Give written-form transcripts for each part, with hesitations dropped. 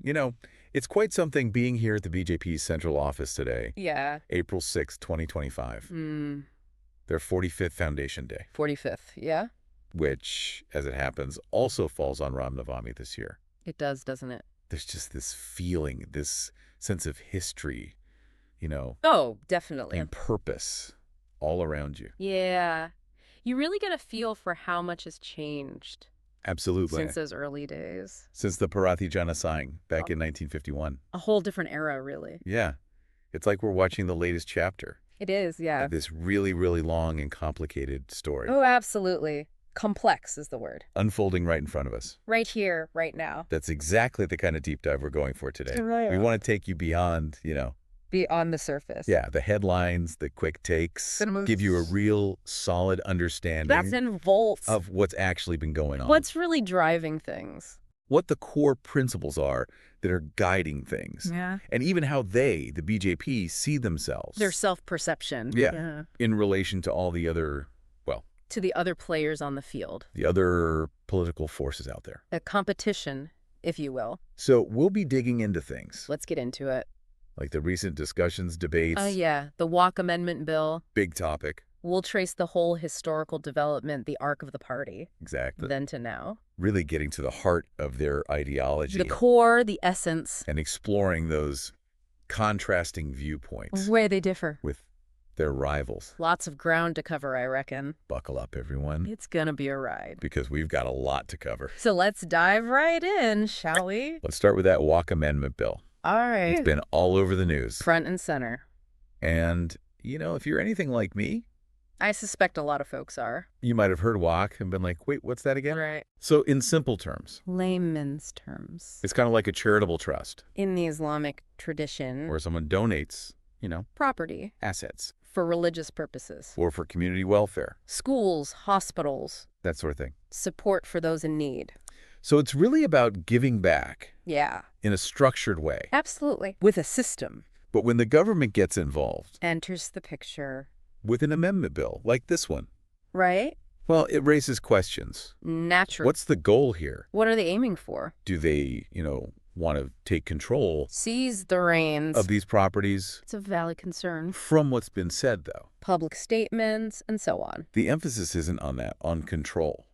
You know, it's quite something being here at the BJP's central office today, Yeah. April 6th, 2025. Mm, Their 45th Foundation Day, 45th. Yeah? which, as it happens, also falls on Ram Navami this year. It does, doesn't it? There's just this feeling, this sense of history, Oh, definitely. and purpose all around you. Yeah. You really get a feel for how much has changed Absolutely. since those early days. Since the Parathi Jana Sangh back in 1951. A whole different era, really. Yeah. It's like we're watching the latest chapter It is, yeah. of this really, really long and complicated story Oh, absolutely. Complex is the word. unfolding right in front of us. Right here, right now. That's exactly the kind of deep dive we're going for today. Right. We want to take you beyond, Beyond the surface. yeah, the headlines, the quick takes, give you a real solid understanding That's in volts. of what's actually been going on. What's really driving things. What the core principles are that are guiding things. Yeah. And even how they, the BJP, see themselves. Their self-perception. Yeah. In relation to all the other, To the other players on the field. the other political forces out there. A competition, if you will. So we'll be digging into things Let's get into it. like the recent discussions, debates, Yeah. The Waqf Amendment Bill. big topic. We'll trace the whole historical development, the arc of the party, Exactly. then to now. Really getting to the heart of their ideology The core, the essence, and exploring those contrasting viewpoints where they differ. with their rivals. Lots of ground to cover, I reckon. Buckle up, everyone, It's gonna be a ride. because we've got a lot to cover. So let's dive right in, shall we? Let's start with that Waqf Amendment Bill. All right. It's been all over the news. Front and center. And, if you're anything like me, I suspect a lot of folks are. you might have heard Waqf and been like, wait, what's that again? Right. So in simple terms, Layman's terms. it's kind of like a charitable trust In the Islamic tradition, where someone donates, property assets for religious purposes. or for community welfare, Schools, hospitals, that sort of thing. support for those in need. So it's really about giving back Yeah. in a structured way. Absolutely. With a system. But when the government gets involved Enters the picture. with an amendment bill like this one, Right? well, it raises questions. Natural. What's the goal here? What are they aiming for? Do they, want to take control Seize the reins. of these properties? It's a valid concern. From what's been said, though, Public statements and so on. the emphasis isn't on that, on control.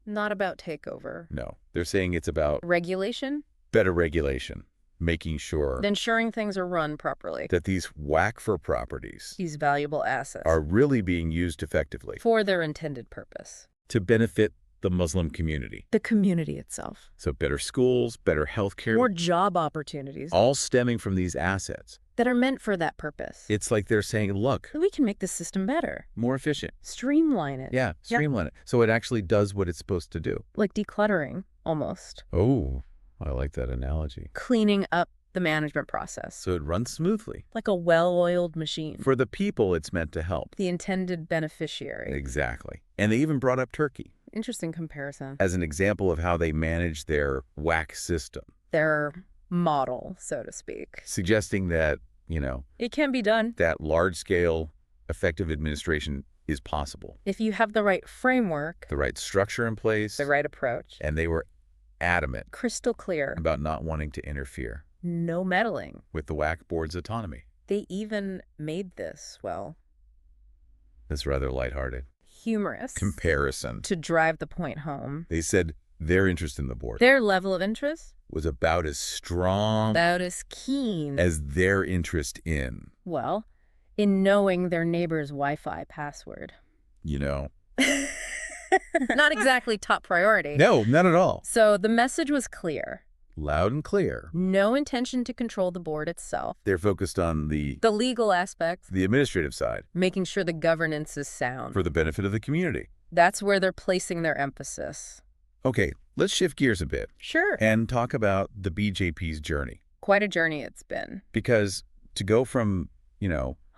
Not about takeover. No, they're saying it's about Regulation? better regulation, making sure Ensuring things are run properly. that these Waqf properties These valuable assets. are really being used effectively for their intended purpose. to benefit the Muslim community. The community itself. So better schools, better healthcare, More job opportunities all stemming from these assets. that are meant for that purpose. It's like they're saying, look, We can make the system better. more efficient. Streamline it. Yeah, streamline it. So it actually does what it's supposed to do. Like decluttering, almost. Oh, I like that analogy. Cleaning up the management process. So it runs smoothly. Like a well-oiled machine. For the people it's meant to help. The intended beneficiary. Exactly. And they even brought up Turkey Interesting comparison. as an example of how they manage their WAC system, Their model, so to speak. suggesting that, It can be done that large-scale effective administration is possible. if you have the right framework, The right structure in place. the right approach. And they were adamant Crystal clear. about not wanting to interfere No meddling. with the WAC board's autonomy. They even made this, well, That's rather lighthearted. humorous. Comparison. To drive the point home. They said their interest in the board Their level of interest? was about as strong About as keen. as their interest in, Well, in knowing their neighbor's Wi-Fi password. Not exactly top priority. No, not at all. So the message was clear. Loud and clear. No intention to control the board itself. They're focused on the The legal aspects, administrative side making sure the governance is sound. for the benefit of the community. That's where they're placing their emphasis. Okay, let's shift gears a bit Sure. and talk about the BJP's journey. Quite a journey it's been. Because to go from,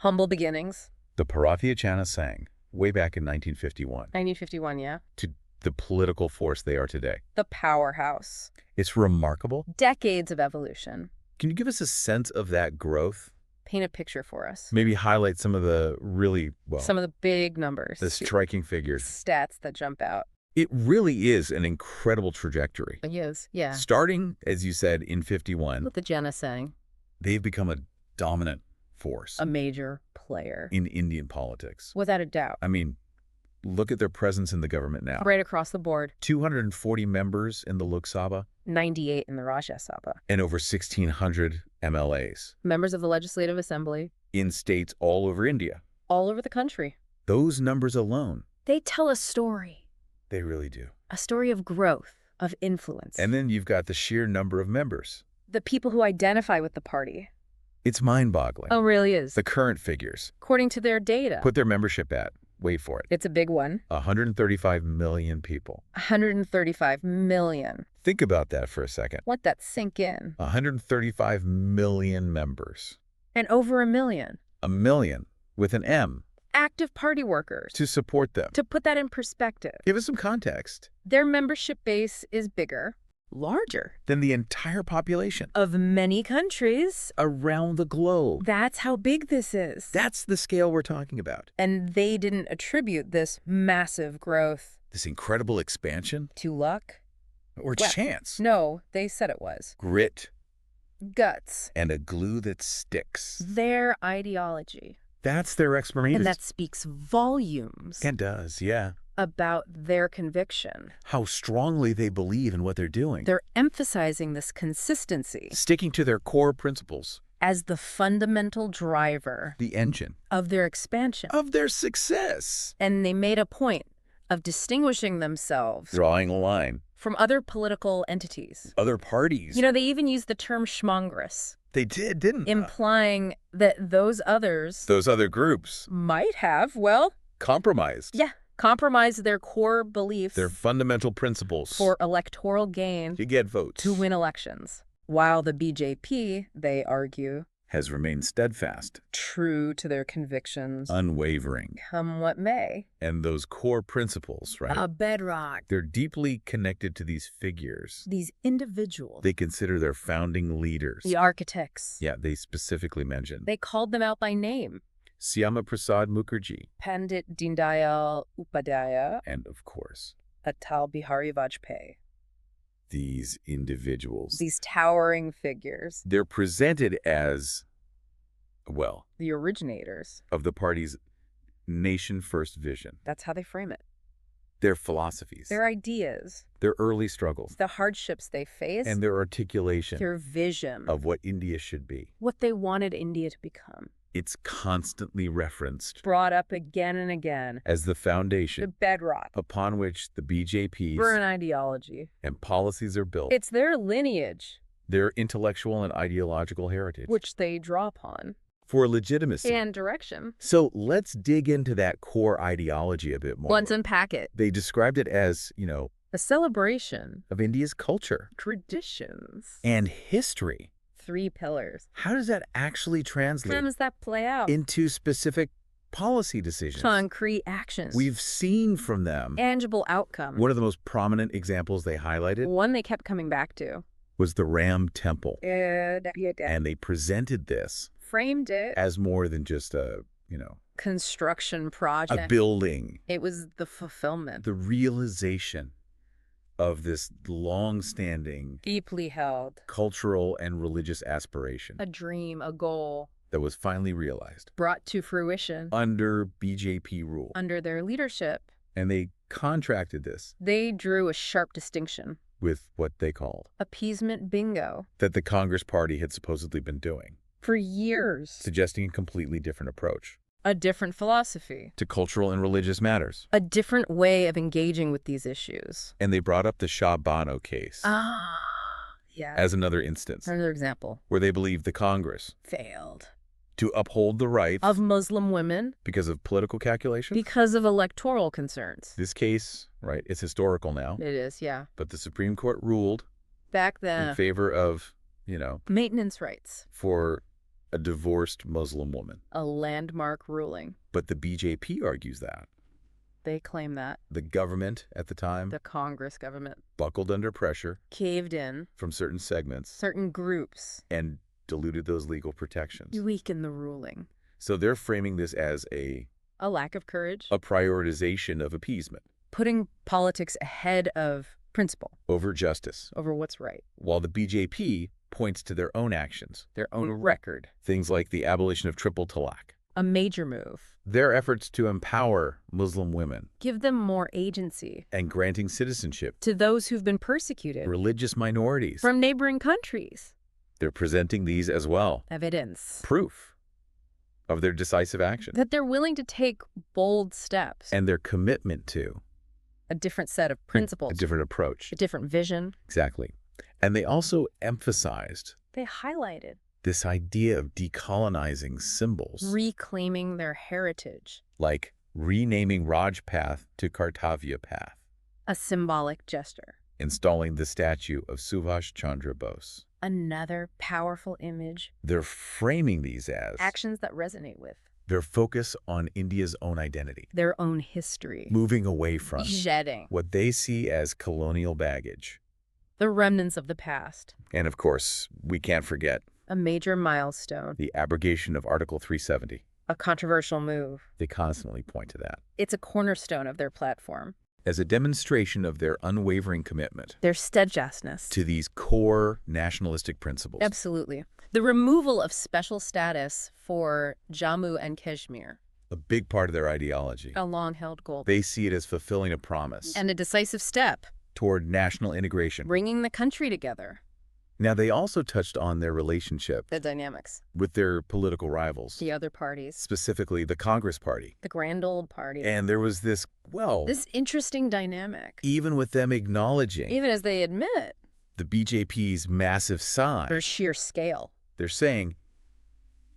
Humble beginnings. the Parathi Jana Sangh way back in 1951 1951, yeah. to the political force they are today, The powerhouse. it's remarkable. Decades of evolution. Can you give us a sense of that growth? Paint a picture for us. Maybe highlight some of the really, Some of the big numbers. the striking figures. Stats that jump out. It really is an incredible trajectory. It is, yeah. Starting, as you said, in 51, What the Jenna saying. they've become a dominant force A major player. in Indian politics. Without a doubt. I mean, look at their presence in the government now. Right across the board. 240 members in the Lok Sabha 98 in the Rajya Sabha. and over 1,600 MLAs Members of the Legislative Assembly. in states all over India. All over the country. Those numbers alone, They tell a story. they really do. A story of growth, of influence. And then you've got the sheer number of members. the people who identify with the party. It's mind-boggling. Oh, really is. The current figures. According to their data. Put their membership at, wait for it, It's a big one. 135 million people. 135 million. Think about that for a second. Let that sink in. 135 million members. And over 1 million. A million with an M Active party workers. to support them. To put that in perspective, Give us some context. their membership base is bigger, larger, Then the entire population of many countries. around the globe. That's how big this is. That's the scale we're talking about. And they didn't attribute this massive growth This incredible expansion to luck. or Well, chance. No, they said it was. Grit Guts. and a glue that sticks. Their ideology. That's their expertise. And that speaks volumes It does, yeah. about their conviction. How strongly they believe in what they're doing. They're emphasizing this consistency Sticking to their core principles. as the fundamental driver The engine of their expansion. of their success. And they made a point of distinguishing themselves Drawing a line. from other political entities. Other parties. You know, they even used the term schmongress, They did, didn't they? implying that those others Those other groups might have, well, compromised. yeah, compromised their core beliefs Their fundamental principles. for electoral gain to get votes. to win elections. While the BJP, they argue, Has remained steadfast. true to their convictions, Unwavering. come what may. And those core principles, right? A bedrock. They're deeply connected to these figures. These individuals, They consider their founding leaders. the architects, Yeah, they specifically mentioned. they called them out by name. Syama Prasad Mukherjee. Pandit Deendayal Upadhyaya, And, of course, Atal Bihari Vajpayee. these individuals. These towering figures, They're presented as, well, the originators. of the party's nation-first vision. That's how they frame it. Their philosophies. Their ideas, Their early struggles. the hardships they faced, And their articulation their vision of what India should be. what they wanted India to become. It's constantly referenced Brought up again and again. as the The foundation bedrock upon which the BJP's for an ideology. and policies are built. It's their lineage, Their intellectual and ideological heritage which they draw upon. for legitimacy. And direction. So let's dig into that core ideology a bit more. Let's unpack it. They described it as, A celebration. of India's culture Traditions. and history. 3 pillars. How does that actually How translate does that play out? into specific policy decisions? Concrete actions. We've seen from them. Tangible outcome. One of the most prominent examples they highlighted One they kept coming back to. was the Ram Temple. And And they presented this framed it. as more than just a Construction project. building, It was the fulfillment. the realization of this long-standing Deeply held. cultural and religious aspiration A dream, a goal. that was finally realized Brought to fruition. under BJP rule. Under their leadership. And they contracted this They drew a sharp distinction. with what they called Appeasement bingo. that the Congress Party had supposedly been doing, For years. suggesting a completely different approach A different philosophy. to cultural and religious matters. A different way of engaging with these issues. And they brought up the Shah Bano case Yeah. as another instance Another example. where they believed the Congress Failed. to uphold the rights Of Muslim women because of political calculations. because of electoral concerns. This case, right, it's historical now, It is, yeah. but the Supreme Court ruled Back in then, favor of, maintenance rights. for a divorced Muslim woman. A landmark ruling. But the BJP argues that They claim that. the government at the time The Congress government buckled under pressure caved in. from certain segments Certain groups and diluted those legal protections. weaken the ruling. So they're framing this as a A lack of courage. prioritization of appeasement. putting politics ahead of principle, over justice, over what's right. while the BJP points to their own actions, Their own record. things like the abolition of triple talaq, A major move. their efforts to empower Muslim women, Give them more agency. and granting citizenship To those who've been persecuted. to religious minorities. From neighboring countries. They're presenting these as well. Evidence. Proof of their decisive action That they're willing to take bold steps. and their commitment to A different set of principles. a different approach. A different vision. Exactly. And they also emphasized They highlighted. this idea of decolonizing symbols, Reclaiming their heritage. like renaming Raj Path to Kartavya Path, A symbolic gesture. installing the statue of Subhash Chandra Bose. Another powerful image. They're framing these as Actions that resonate with their focus on India's own identity, their own history. moving away from Shedding what they see as colonial baggage. the remnants of the past. And of course, we can't forget A major milestone. the abrogation of Article 370. A controversial move. They constantly point to that It's a cornerstone of their platform. as a demonstration of their unwavering commitment Their steadfastness. to these core nationalistic principles. Absolutely. The removal of special status for Jammu and Kashmir. A big part of their ideology. A long-held goal. They see it as fulfilling a promise And a decisive step. toward national integration. Bringing the country together. Now, they also touched on their relationship The dynamics. with their political rivals, The other parties. specifically the Congress Party. The grand old party. And there was this, well, This interesting dynamic. even with them acknowledging Even as they admit the BJP's massive size, their sheer scale. they're saying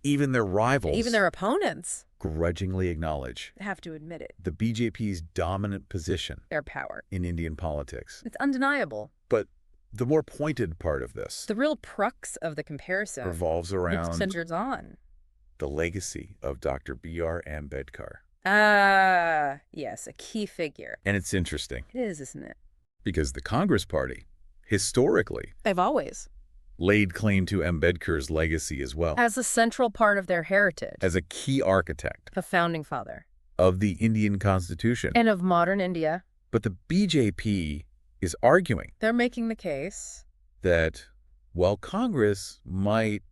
even their rivals Even their opponents grudgingly acknowledge have to admit it. the BJP's dominant position Their power. in Indian politics. It's undeniable. But the more pointed part of this The real crux of the comparison revolves around centers on. the legacy of Dr. B.R. Ambedkar. Yes, a key figure. And it's interesting It is, isn't it? because the Congress Party, historically, They've always. laid claim to Ambedkar's legacy as well, As a central part of their heritage. as a key architect a founding father. of the Indian Constitution. And of modern India. But the BJP is arguing They're making the case. that while Congress might,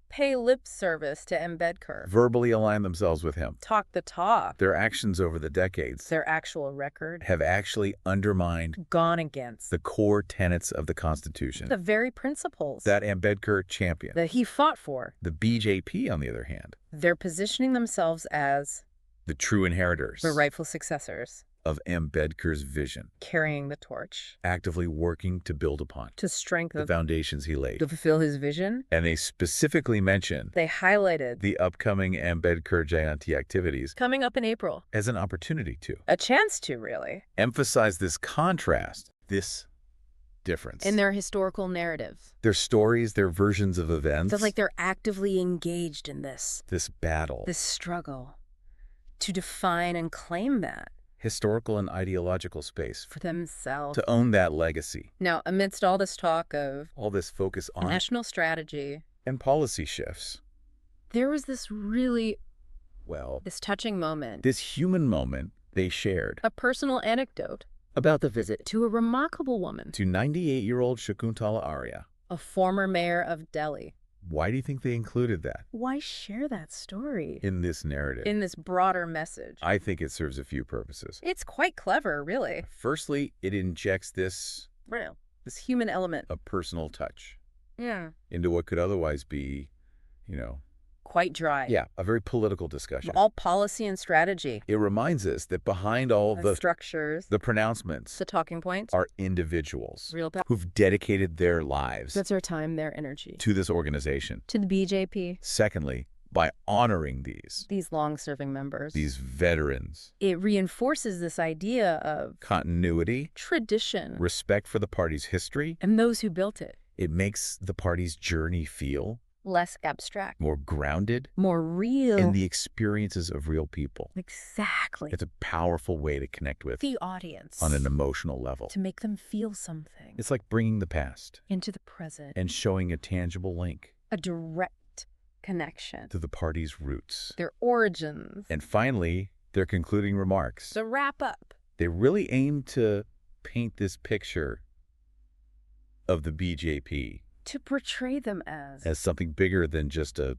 Pay lip service to Ambedkar. verbally align themselves with him, Talk the talk. their actions over the decades Their actual record. have actually undermined Gone against. the core tenets of the Constitution The very principles. that Ambedkar championed. that he fought for. The BJP, on the other hand, They're positioning themselves as the true inheritors the rightful successors. of Ambedkar's vision, Carrying the torch. actively working to build upon To strengthen. the foundations he laid. To fulfill his vision. And they specifically mention They highlighted. the upcoming Ambedkar Jayanti activities Coming up in April. as an opportunity to A chance to, really. emphasize this contrast, this difference. In their historical narrative. Their stories, their versions of events, It's like they're actively engaged in this battle, this struggle to define and claim that historical and ideological space, for themselves. to own that legacy. Now, amidst all this talk of All this focus on national strategy, and policy shifts. there was this Well, this touching moment, this human moment they shared a personal anecdote about the visit to a remarkable woman, to 98-year-old Shakuntala Arya. a former mayor of Delhi. Why do you think they included that Why share that story in this narrative? in this broader message? I think it serves a few purposes. It's quite clever, really. Firstly, it injects this Real. This human element. a personal touch Yeah. into what could otherwise be, Quite dry. a very political discussion. All policy and strategy. It reminds us that behind all The the structures. pronouncements The talking points. are individuals Real power. who've dedicated their lives That's their time, their energy. to this organization. To the BJP. Secondly, by honoring These long-serving members. these veterans, It reinforces this idea of continuity, tradition respect for the party's history. and those who built it. It makes the party's journey feel Less abstract. more grounded More real. in the experiences of real people. Exactly. It's a powerful way to connect with The audience. on an emotional level. To make them feel something. It's like bringing the past Into the present. and showing a tangible link A direct connection. to the party's roots. Their origins. And finally, their concluding remarks. The wrap up. They really aim to paint this picture of the BJP To portray them as something bigger than just a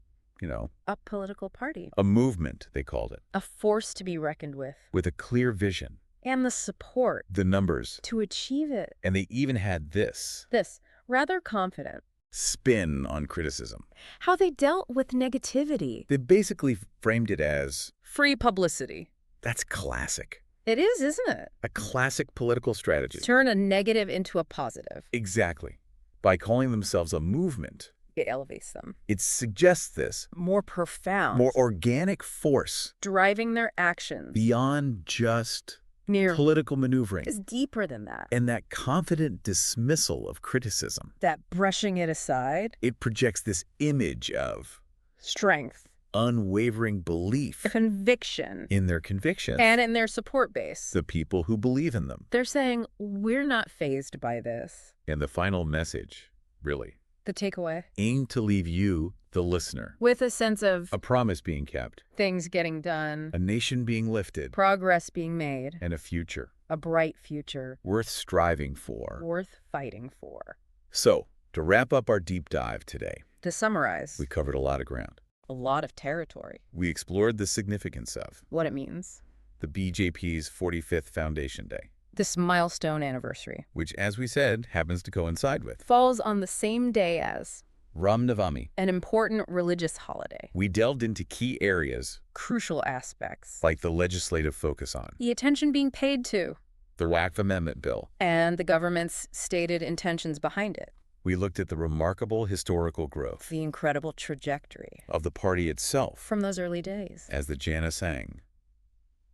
political party. a movement, they called it, A force to be reckoned with a clear vision, and the support the numbers, to achieve it. and they even had this This, rather confident. spin on criticism. How they dealt with negativity. They basically framed it as, Free publicity. that's classic. It is, isn't it? A classic political strategy. Turn a negative into a positive. Exactly. By calling themselves a movement, It elevates them. it suggests this More profound. more organic force driving their actions. beyond just Near political maneuvering is deeper than that. and that confident dismissal of criticism. That brushing it aside. It projects this image of Strength. unwavering belief Conviction. in their convictions, And in their support base. the people who believe in them. They're saying, we're not fazed by this. And the final message, really, The takeaway. aim to leave you, the listener, With a sense of a promise being kept, things getting done. a nation being lifted, Progress being made. and a future A bright future. worth striving for. Worth fighting for. So, to wrap up our deep dive today, To summarize. we covered a lot of ground. A lot of territory. We explored the significance of What it means. the BJP's 45th Foundation Day, This milestone anniversary. which, as we said, happens to coincide with Falls on the same day as Ram Navami. an important religious holiday. We delved into key areas Crucial aspects. like the legislative focus on The attention being paid to. the Waqf Amendment Bill. And the government's stated intentions behind it. We looked at the remarkable historical growth The incredible trajectory. of the party itself, From those early days. as the Jana sang,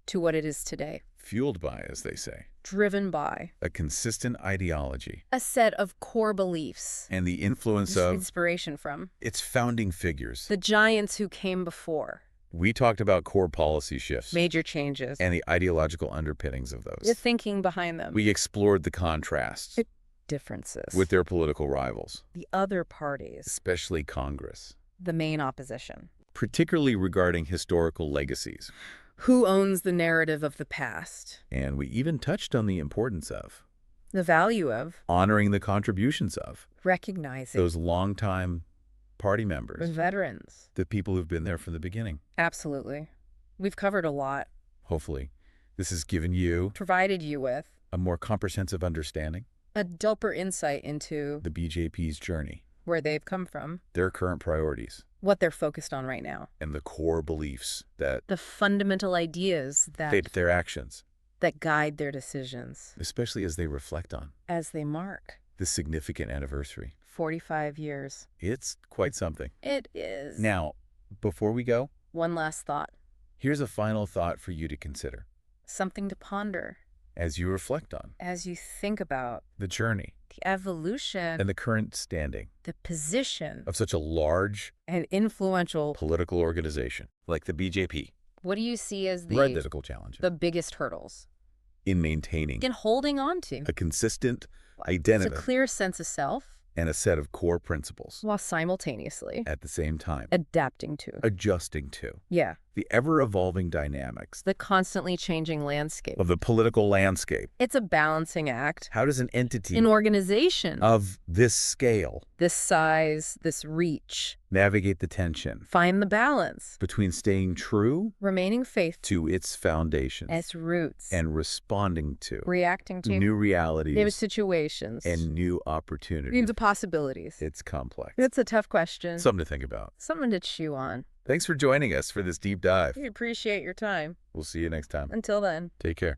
To what it is today. fueled by, as they say, Driven by. a consistent ideology A set of core beliefs. and the influence of Inspiration from. its founding figures. The giants who came before. We talked about core policy shifts Major changes. and the ideological underpinnings of The those. thinking behind them. We explored the contrasts Differences. with their political rivals, the other parties. especially Congress, The main opposition. particularly regarding historical legacies. Who owns the narrative of the past? And we even touched on the importance of The value of honoring the contributions of recognizing those longtime party members, veterans. the people who've been there from the beginning. Absolutely. We've covered a lot. Hopefully, this has given you Provided you with a more comprehensive understanding a deeper insight into of the BJP's journey, where they've come from, their current priorities, what they're focused on right now, and the core beliefs that the fundamental ideas dictate their actions, that guide their decisions especially as they reflect on as they mark this significant anniversary. 45 years. It's quite something. It is. Now, before we go, One last thought. here's a final thought for you to consider Something to ponder as you reflect on as you think about the journey the evolution, and the current standing the position, of such a large and influential. political organization like the BJP. What do you see as Political challenges the biggest hurdles in maintaining in holding on to? a consistent It's identity a clear sense of self and a set of core principles while simultaneously at the same time, adapting to. adjusting to Yeah. the ever-evolving dynamics The constantly changing landscape. of the political landscape. It's a balancing act. How does an entity An organization of this scale this size, this reach, navigate the tension find the balance, between staying true remaining faithful to its foundations its roots, and responding to reacting to new realities new situations, and new opportunities? new possibilities. It's complex. It's a tough question. Something to think about. Something to chew on. Thanks for joining us for this deep dive. We appreciate your time. We'll see you next time. Until then. Take care.